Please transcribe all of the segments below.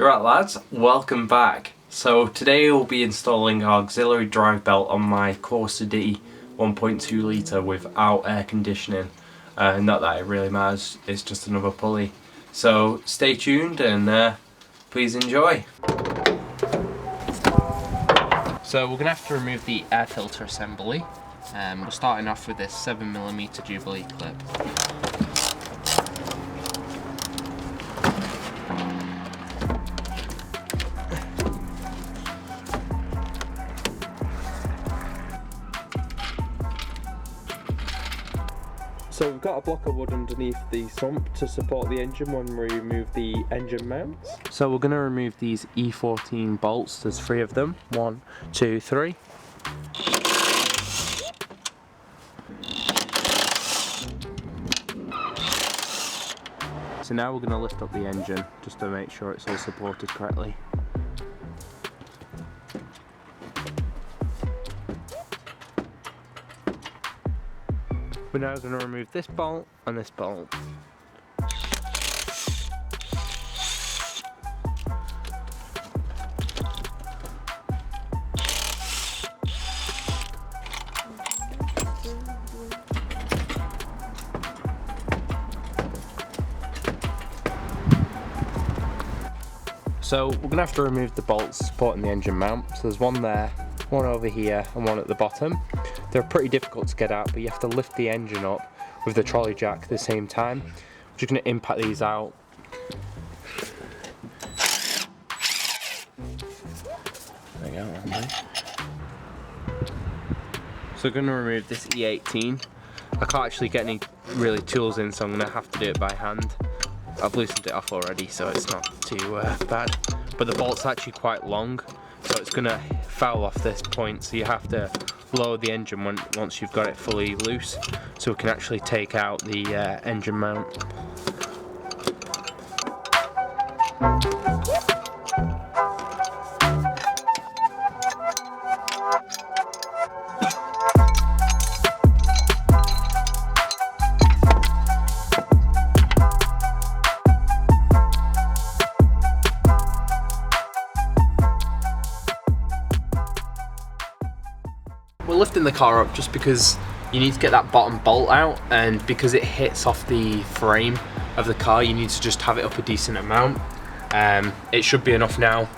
Right lads, welcome back. So today we'll be installing our auxiliary drive belt on my Corsa D 1.2 litre without air conditioning. Not that it really matters, it's just another pulley. So stay tuned and please enjoy. So we're going to have to remove the air filter assembly. We're starting off with this 7mm Jubilee clip. So we've got a block of wood underneath the sump to support the engine when we remove the engine mounts. So we're going to remove these E14 bolts, there's 3 of them. 1, 2, 3. So now we're going to lift up the engine just to make sure it's all supported correctly. We're now going to remove this bolt and this bolt. So we're going to have to remove the bolts supporting the engine mount. So there's one there, one over here and one at the bottom. They're pretty difficult to get out, but you have to lift the engine up with the trolley jack at the same time. We're just going to impact these out. There you go. So we're going to remove this E18. I can't actually get any really tools in, so I'm going to have to do it by hand. I've loosened it off already, so it's not too bad. But the bolt's actually quite long, so it's going to foul off this point, so you have to lower the engine once you've got it fully loose, so we can actually take out the engine mount. We're lifting the car up just because you need to get that bottom bolt out, and because it hits off the frame of the car you need to just have it up a decent amount. It should be enough now.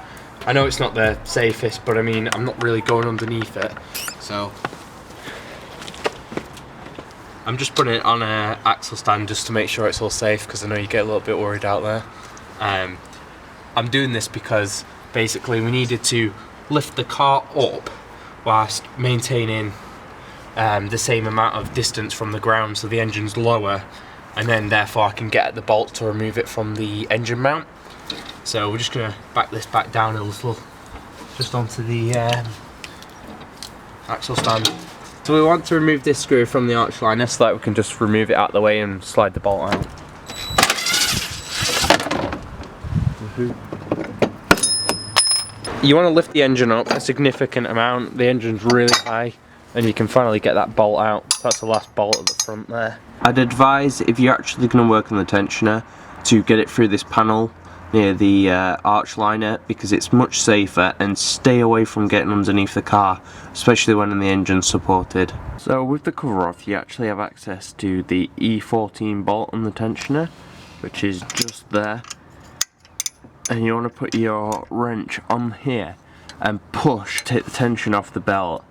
I know it's not the safest, but I mean I'm not really going underneath it, so I'm just putting it on an axle stand just to make sure it's all safe, because I know you get a little bit worried out there. I'm doing this because basically we needed to lift the car up whilst maintaining the same amount of distance from the ground, so the engine's lower, and then therefore I can get at the bolt to remove it from the engine mount. So we're just going to back this back down a little, just onto the axle stand. So we want to remove this screw from the arch liner so that we can just remove it out of the way and slide the bolt out. You want to lift the engine up a significant amount. The engine's really high and you can finally get that bolt out. That's the last bolt at the front there. I'd advise, if you're actually going to work on the tensioner, to get it through this panel near the arch liner, because it's much safer, and stay away from getting underneath the car, especially when the engine's supported. So with the cover off you actually have access to the E14 bolt on the tensioner, which is just there. And you want to put your wrench on here and push, take the tension off the belt,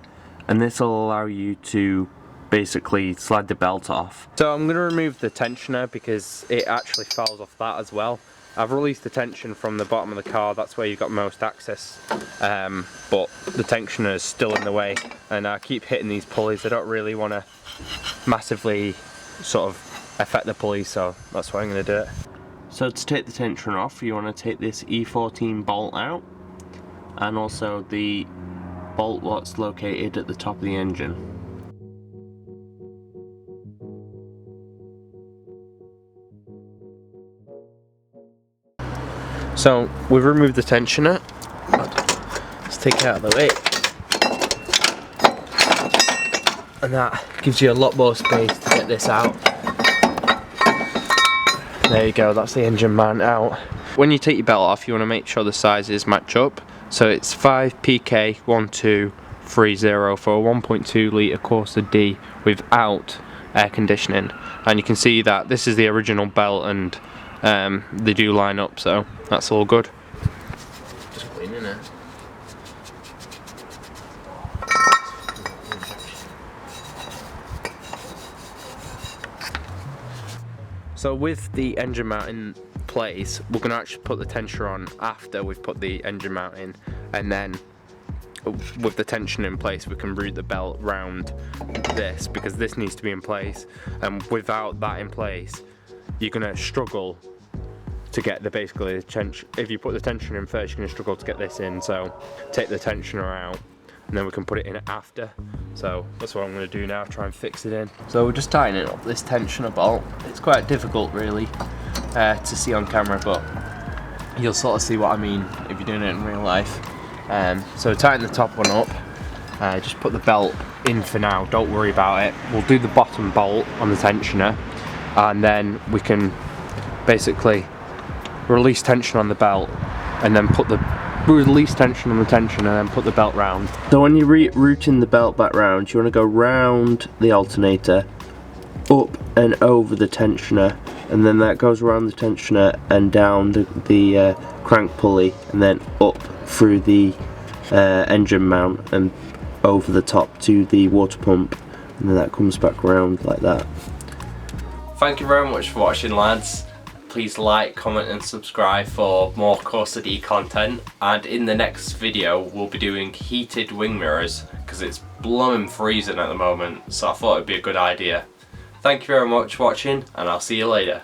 and this will allow you to basically slide the belt off. So I'm going to remove the tensioner because it actually fouls off that as well. I've released the tension from the bottom of the car, that's where you've got most access, but the tensioner is still in the way, and I keep hitting these pulleys. I don't really want to massively sort of affect the pulleys, so that's why I'm going to do it. So to take the tension off, you want to take this E14 bolt out, and also the bolt what's located at the top of the engine. So we've removed the tensioner. Let's take it out of the way. And that gives you a lot more space to get this out. There you go, that's the engine mount out. When you take your belt off, you want to make sure the sizes match up. So it's 5 PK 1230 for a 1.2 litre Corsa D without air conditioning. And you can see that this is the original belt, and they do line up, so that's all good. Just cleaning it. So with the engine mount in place, we're going to actually put the tensioner on after we've put the engine mount in, and then with the tension in place we can route the belt round this, because this needs to be in place, and without that in place you're going to struggle to get the tension. If you put the tensioner in first, you're going to struggle to get this in, so take the tensioner out and then we can put it in after. So that's what I'm going to do now, try and fix it in. So we're just tightening up this tensioner bolt. It's quite difficult really to see on camera, but you'll sort of see what I mean if you're doing it in real life. So tighten the top one up, just put the belt in for now, don't worry about it. We'll do the bottom bolt on the tensioner, and then we can basically release tension on the belt and then put the release tension on the tension and then put the belt round. So when you're routing the belt back round, you want to go round the alternator, up and over the tensioner, and then that goes around the tensioner and down the crank pulley, and then up through the engine mount and over the top to the water pump, and then that comes back around like that. Thank you very much for watching, lads. Please like, comment and subscribe for more Corsa D content, and in the next video we'll be doing heated wing mirrors because it's blooming freezing at the moment, so I thought it'd be a good idea. Thank you very much for watching, and I'll see you later.